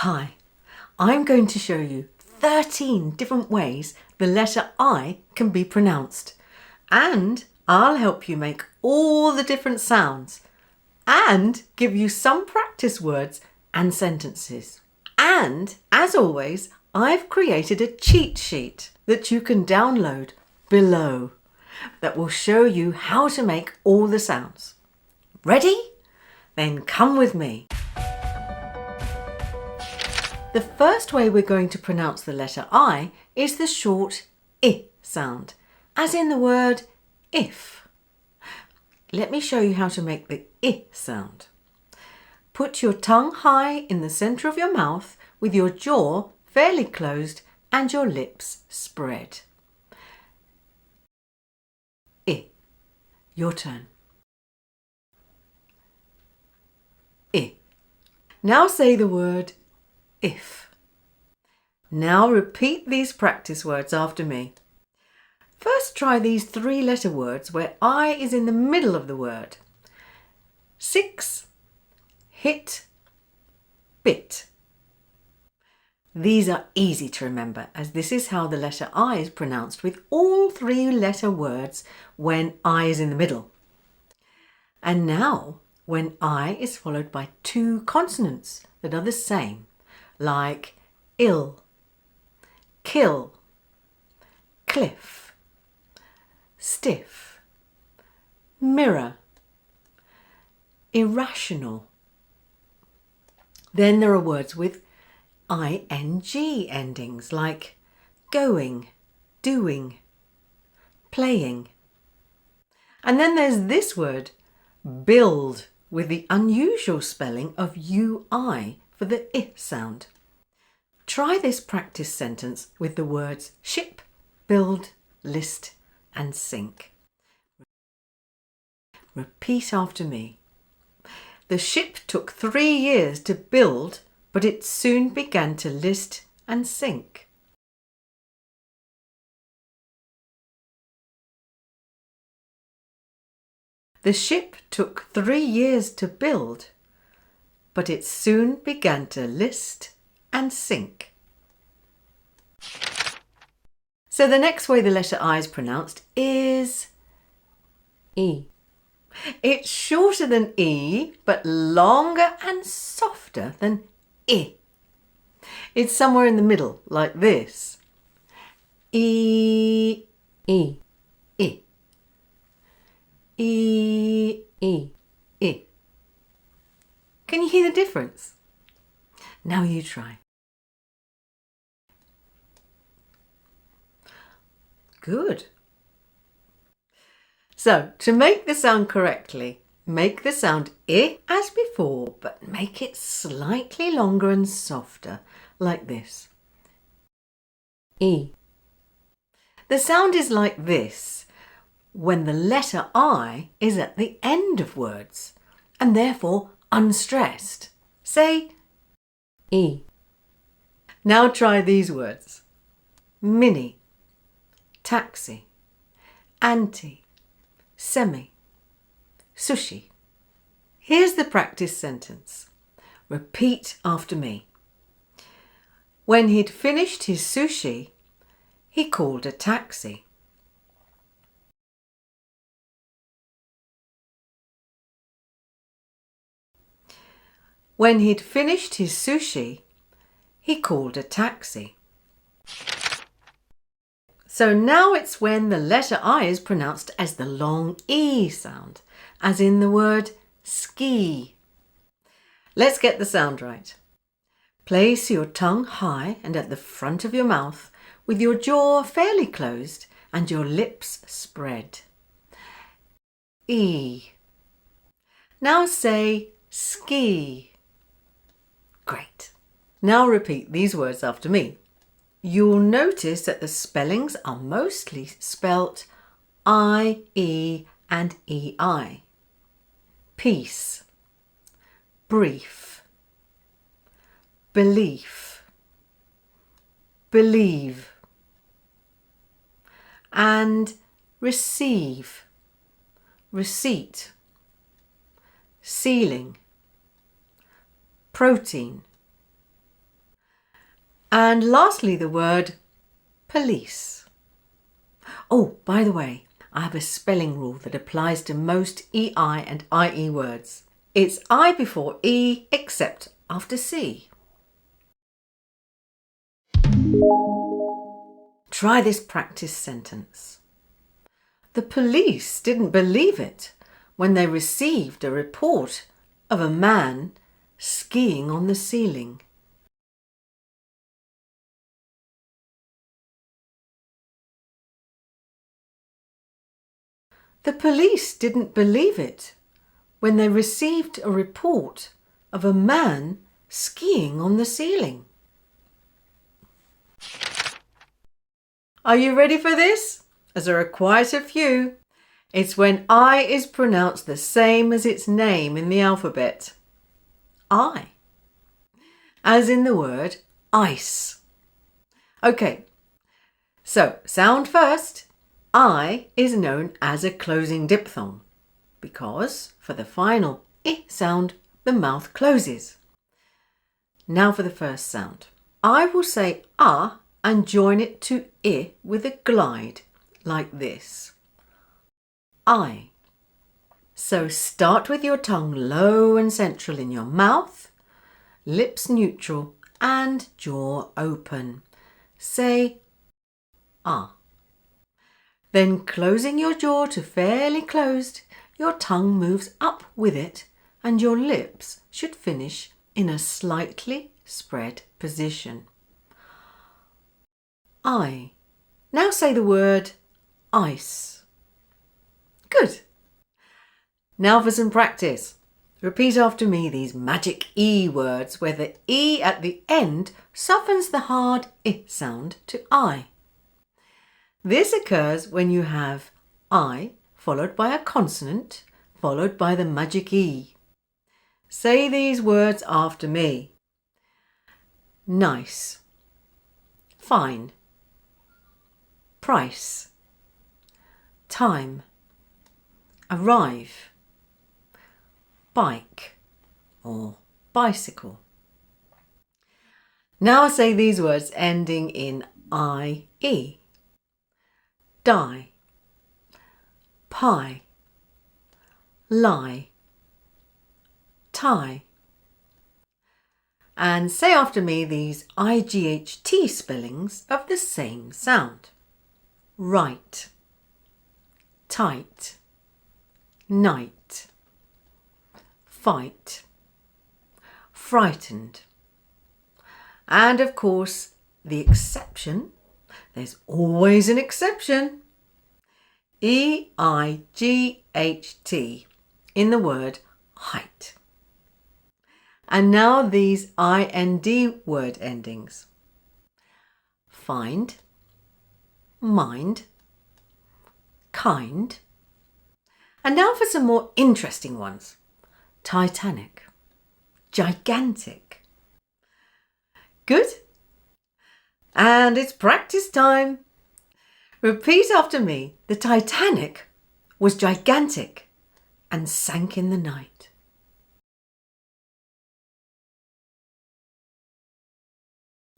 Hi, I'm going to show you 13 different ways the letter I can be pronounced. And I'll help you make all the different sounds and give you some practice words and sentences. And as always, I've created a cheat sheet that you can download below that will show you how to make all the sounds. Ready? Then come with me. The first way we're going to pronounce the letter I is the short I sound, as in the word if. Let me show you how to make the I sound. Put your tongue high in the centre of your mouth with your jaw fairly closed and your lips spread. I. Your turn. I. Now say the word if. Now repeat these practice words after me. First try these 3-letter words where I is in the middle of the word. 6, hit, bit. These are easy to remember as this is how the letter I is pronounced with all 3-letter words when I is in the middle. And now when I is followed by 2 consonants that are the same, like ill, kill, cliff, stiff, mirror, irrational. Then there are words with ing endings like going, doing, playing. And then there's this word, build, with the unusual spelling of ui for the I sound. Try this practice sentence with the words ship, build, list and sink. Repeat after me. The ship took 3 years to build, but it soon began to list and sink. The ship took 3 years to build, but it soon began to list and sink. So the next way the letter I is pronounced is E. It's shorter than E, but longer and softer than I. It's somewhere in the middle, like this. E, E, I. E, E, I. Can you hear the difference? Now you try. Good. So, to make the sound correctly, make the sound I as before, but make it slightly longer and softer, like this. E. The sound is like this when the letter I is at the end of words and therefore unstressed. Say E. Now try these words. Mini, taxi, anti, semi, sushi. Here's the practice sentence. Repeat after me. When he'd finished his sushi, he called a taxi. When he'd finished his sushi, he called a taxi. So now it's when the letter I is pronounced as the long E sound, as in the word ski. Let's get the sound right. Place your tongue high and at the front of your mouth with your jaw fairly closed and your lips spread. E. Now say ski. Great. Now repeat these words after me. You'll notice that the spellings are mostly spelt I, E and EI. Peace, brief, belief, believe, and receive, receipt, ceiling, protein, And lastly, the word police. Oh, by the way, I have a spelling rule that applies to most EI and IE words. It's I before E except after C. Try this practice sentence. The police didn't believe it when they received a report of a man skiing on the ceiling. The police didn't believe it when they received a report of a man skiing on the ceiling. Are you ready for this? As there are quite a few. It's when I is pronounced the same as its name in the alphabet. I. As in the word ice. Okay, so sound first. I is known as a closing diphthong because for the final I sound, the mouth closes. Now for the first sound. I will say ah and join it to I with a glide like this. I. So start with your tongue low and central in your mouth, lips neutral and jaw open. Say ah. Then closing your jaw to fairly closed, your tongue moves up with it and your lips should finish in a slightly spread position. I. Now say the word ice. Good. Now for some practice. Repeat after me these magic E words where the E at the end softens the hard I sound to I. This occurs when you have I followed by a consonant followed by the magic E. Say these words after me. Nice, fine, price, time, arrive, bike or bicycle. Now say these words ending in IE. Die, pie, lie, tie. And say after me these IGHT spellings of the same sound. Right, tight, night, fight, frightened. And of course, the exception, there's always an exception. EIGHT in the word height. And now these IND word endings. Find, mind, kind. And now for some more interesting ones. Titanic, gigantic. Good. And it's practice time. Repeat after me. The Titanic was gigantic and sank in the night.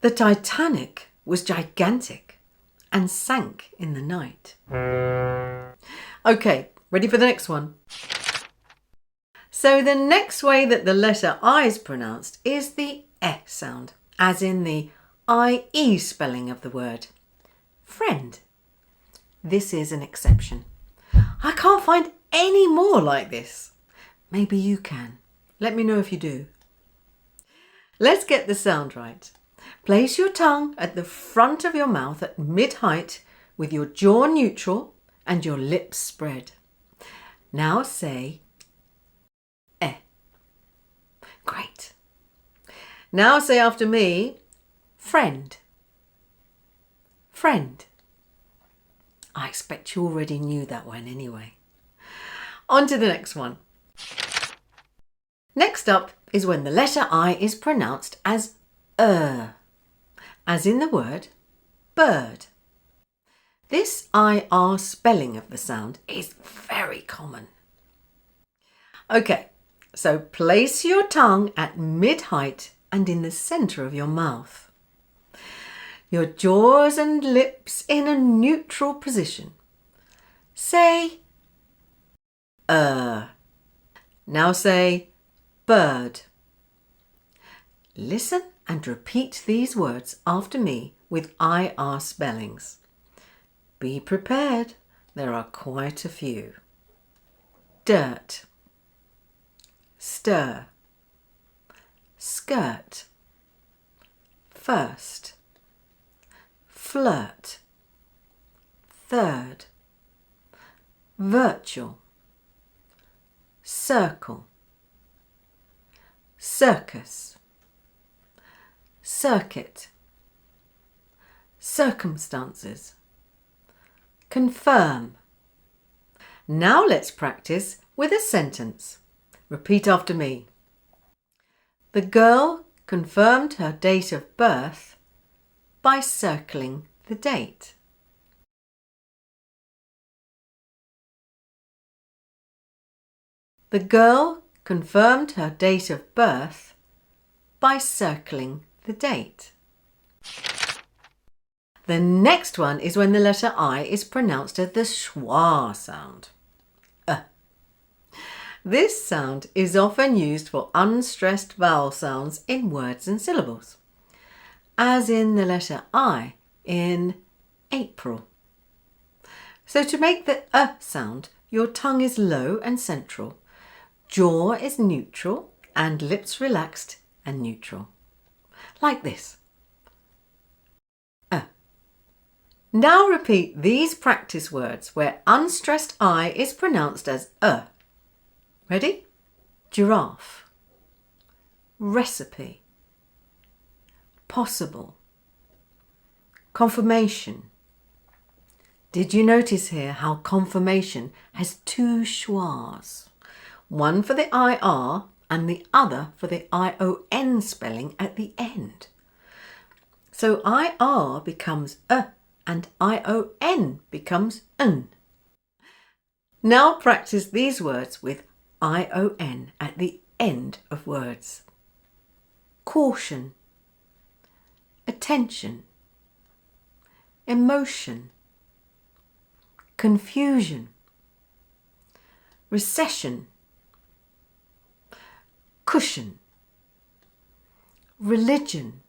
The Titanic was gigantic and sank in the night. Okay, ready for the next one? So the next way that the letter I is pronounced is the E sound, as in the IE spelling of the word. Friend. This is an exception. I can't find any more like this. Maybe you can. Let me know if you do. Let's get the sound right. Place your tongue at the front of your mouth at mid-height with your jaw neutral and your lips spread. Now say E. Great. Now say after me, friend. Friend. I expect you already knew that one anyway. On to the next one. Next up is when the letter I is pronounced as as in the word bird. This IR spelling of the sound is very common. Okay, so place your tongue at mid-height and in the centre of your mouth. your jaws and lips in a neutral position. Say Now say bird. Listen and repeat these words after me with IR spellings. Be prepared, there are quite a few. Dirt, stir, skirt, first, flirt, third, virtual, circle, circus, circuit, circumstances, confirm. Now let's practice with a sentence. Repeat after me. The girl confirmed her date of birth by circling the date. The girl confirmed her date of birth by circling the date. The next one is when the letter I is pronounced as the schwa sound. This sound is often used for unstressed vowel sounds in words and syllables, as in the letter I in April. So to make the sound, your tongue is low and central, jaw is neutral and lips relaxed and neutral. Like this. Now repeat these practice words where unstressed I is pronounced as Ready? Giraffe, recipe, possible, confirmation. Did you notice here how confirmation has two schwas? One for the IR and the other for the ION spelling at the end. So IR becomes and ION becomes n. Now practice these words with ION at the end of words. Caution, attention, emotion, confusion, recession, cushion, religion,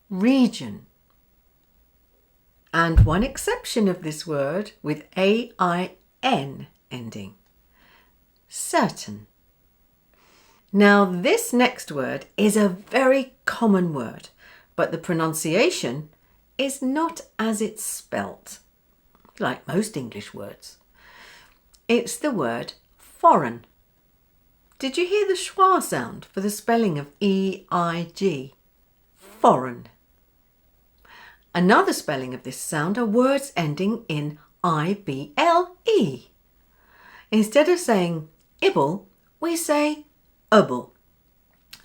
region. And one exception of this word with AIN ending. Certain. Now this next word is a very common word, but the pronunciation is not as it's spelt, like most English words. It's the word foreign. Did you hear the schwa sound for the spelling of EIG? Foreign. Another spelling of this sound are words ending in IBLE. Instead of saying ibble, we say ubble,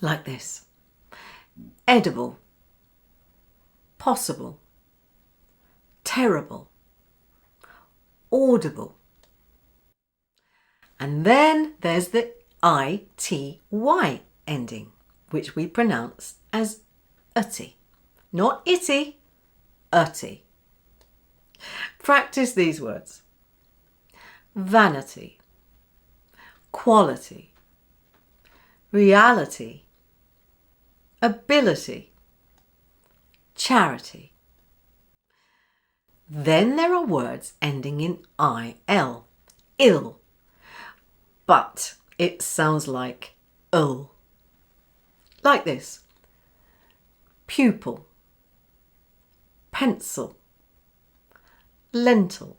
like this. Edible, possible, terrible, audible. And then there's the ITY ending, which we pronounce as utty. Not itty, utty. Practice these words. Vanity, quality, reality, ability, charity. Then there are words ending in IL, ill, but it sounds like ill. Like this. Pupil, pencil, lentil.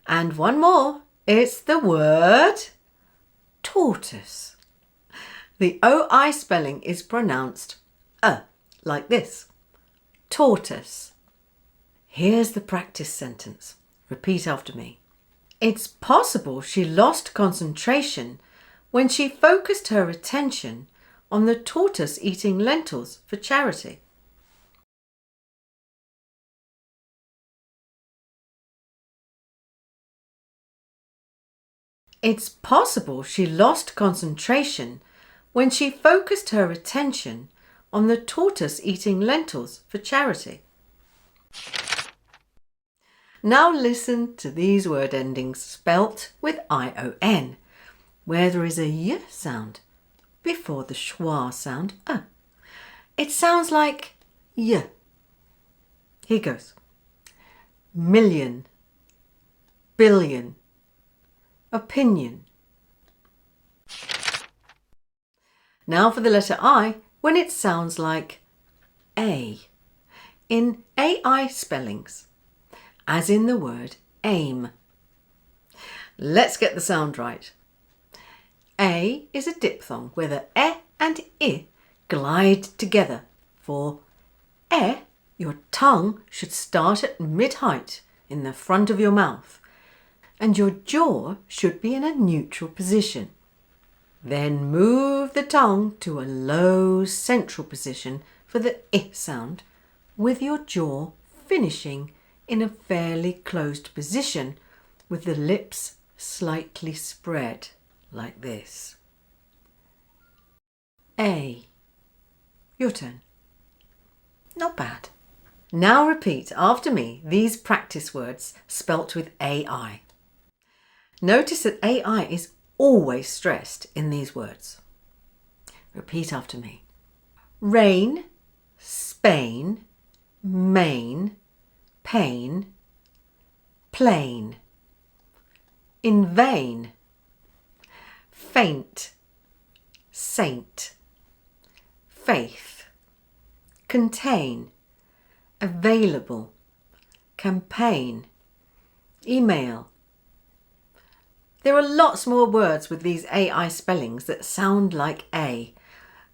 And one more, it's the word tortoise. The OI spelling is pronounced like this. Tortoise. Here's the practice sentence. Repeat after me. It's possible she lost concentration when she focused her attention on the tortoise eating lentils for charity. It's possible she lost concentration when she focused her attention on the tortoise eating lentils for charity. Now listen to these word endings spelt with ion, where there is a y sound before the schwa sound a. It sounds like y. Here goes. Million, billion, opinion. Now for the letter I, when it sounds like a. In AI spellings, as in the word aim. Let's get the sound right. A is a diphthong where the e and I glide together. For e, your tongue should start at mid-height in the front of your mouth, and your jaw should be in a neutral position. Then move the tongue to a low central position for the I sound, with your jaw finishing in a fairly closed position with the lips slightly spread like this. A. Your turn. Not bad. Now repeat after me these practice words spelt with AI. Notice that AI is always stressed in these words. Repeat after me. Rain, Spain, main, pain, plain. In vain, faint, saint, faith, contain, available, campaign, email. There are lots more words with these AI spellings that sound like A,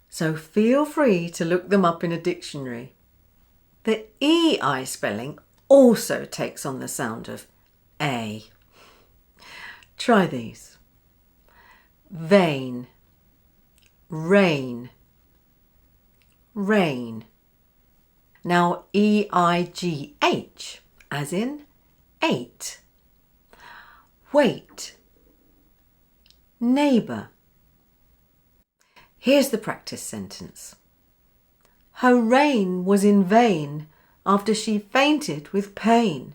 so feel free to look them up in a dictionary. The EI spelling also takes on the sound of A. Try these. Vain, rain, rain. Now EIGH, as in eight. Wait, neighbour. Here's the practice sentence. Her reign was in vain after she fainted with pain.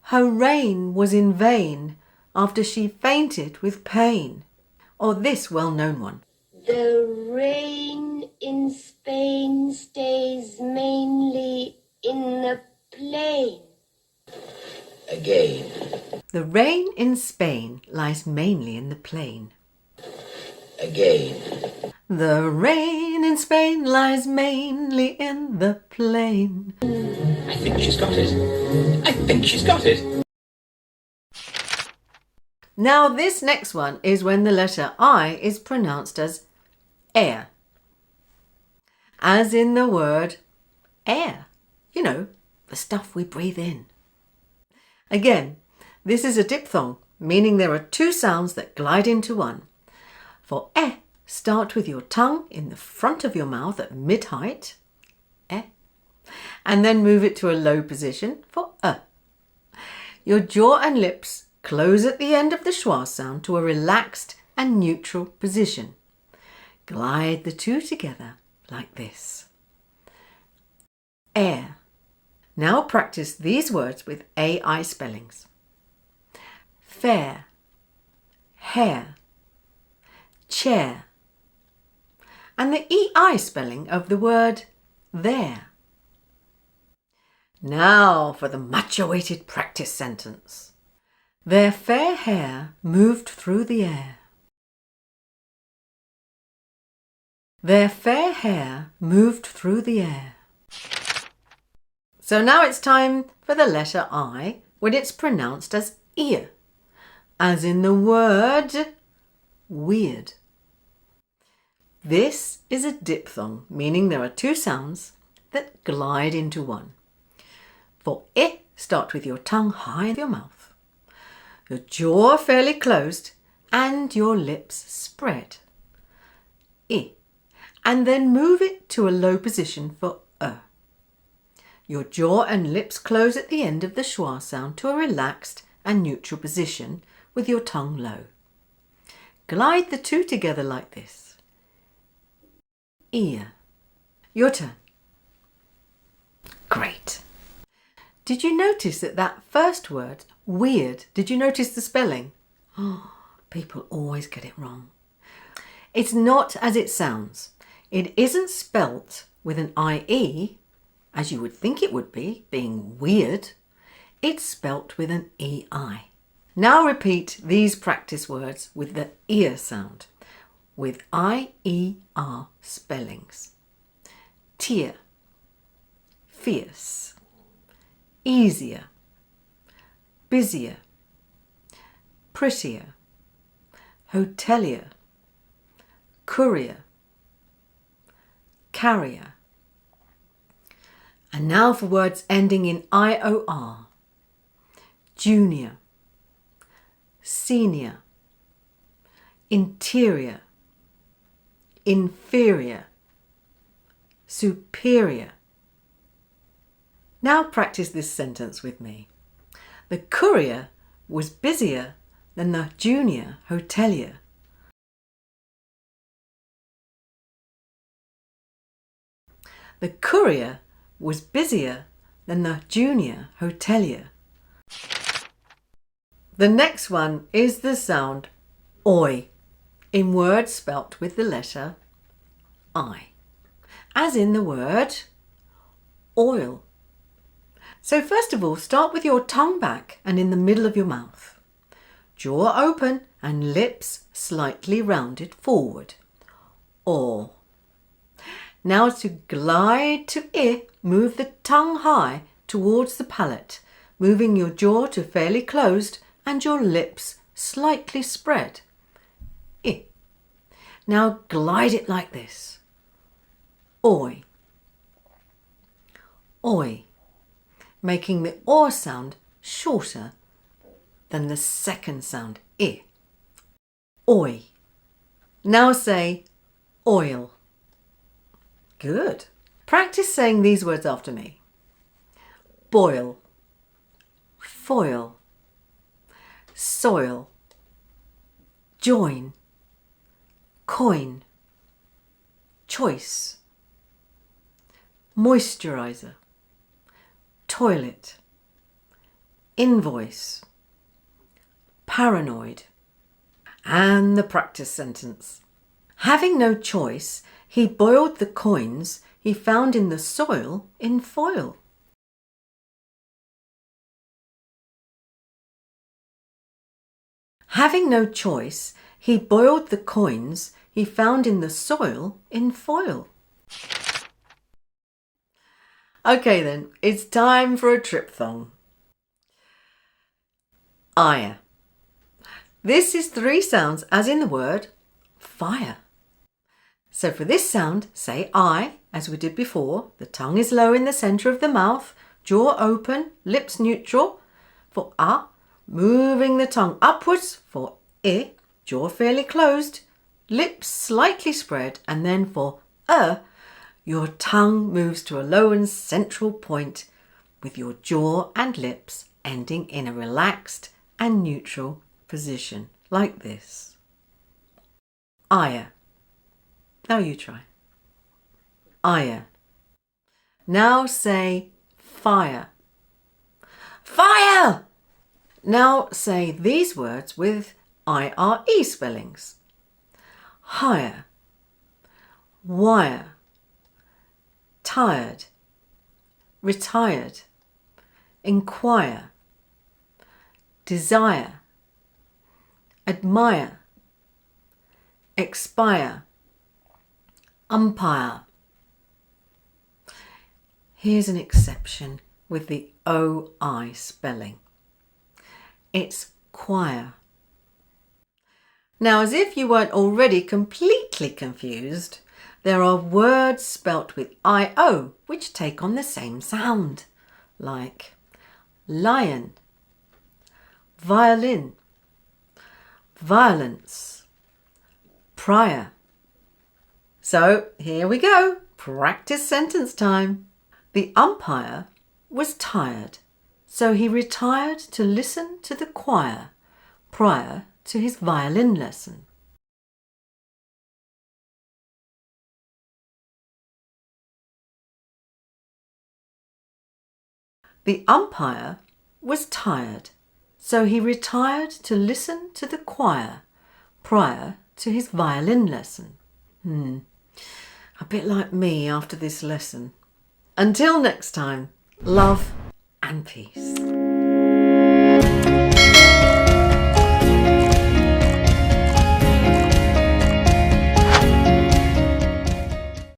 Her reign was in vain after she fainted with pain. Or this well-known one. The rain in Spain stays mainly in the plain. Again. The rain in Spain lies mainly in the plain. Again. The rain in Spain lies mainly in the plain. I think she's got it. I think she's got it. Now this next one is when the letter I is pronounced as air. As in the word air. You know, the stuff we breathe in. Again, this is a diphthong, meaning there are two sounds that glide into one. For e, start with your tongue in the front of your mouth at mid-height, e, and then move it to a low position for a. Your jaw and lips close at the end of the schwa sound to a relaxed and neutral position. Glide the two together like this. Air. Now practice these words with AI spellings. Fair, hair, chair, and the EI spelling of the word there. Now for the much-awaited practice sentence. Their fair hair moved through the air. Their fair hair moved through the air. So now it's time for the letter I when it's pronounced as ear, as in the word weird. This is a diphthong, meaning there are two sounds that glide into one. For I, start with your tongue high in your mouth, your jaw fairly closed, and your lips spread. I, and then move it to a low position for Your jaw and lips close at the end of the schwa sound to a relaxed and neutral position with your tongue low. glide the two together like this. Ear. Your turn. Great. Did you notice that first word, weird, did you notice the spelling? Oh, people always get it wrong. It's not as it sounds. It isn't spelt with an IE, as you would think it would be, being weird. It's spelt with an EI. Now repeat these practice words with the ear sound, with IER spellings. Tear, fierce, easier, busier, prettier, hotelier, courier, carrier. And now for words ending in IOR. Junior, senior, interior, inferior, superior. Now practice this sentence with me. The courier was busier than the junior hotelier. The courier was busier than the junior hotelier. The next one is the sound oi in words spelt with the letter I, as in the word oil. So first of all, start with your tongue back and in the middle of your mouth. Jaw open and lips slightly rounded forward. Or. Now to glide to I, move the tongue high towards the palate, moving your jaw to fairly closed and your lips slightly spread. I. Now glide it like this. Oi. Oi. Making the or sound shorter than the second sound I. Oi. Now say oil. Good. Practice saying these words after me. Boil, foil, soil, join, coin, choice, moisturizer, toilet, invoice, paranoid. And the practice sentence. Having no choice, he boiled the coins he found in the soil in foil. Having no choice, he boiled the coins he found in the soil in foil. Okay then, it's time for a triphthong. Ire. This is three sounds as in the word fire. So for this sound, say I, as we did before. The tongue is low in the centre of the mouth, jaw open, lips neutral. For A, moving the tongue upwards. For I, jaw fairly closed, lips slightly spread. And then for your tongue moves to a low and central point with your jaw and lips ending in a relaxed and neutral position, like this. Ire. Now you try. Ire. Now say fire. Fire! Now say these words with IRE spellings. Hire, wire, tired, retired, inquire, desire, admire, expire, umpire. Here's an exception with the OI spelling. It's choir. Now, as if you weren't already completely confused, there are words spelt with IO which take on the same sound, like lion, violin, violence, prior. So here we go, practice sentence time. The umpire was tired, so he retired to listen to the choir prior to his violin lesson. The umpire was tired, so he retired to listen to the choir prior to his violin lesson. A bit like me after this lesson. Until next time, love and peace.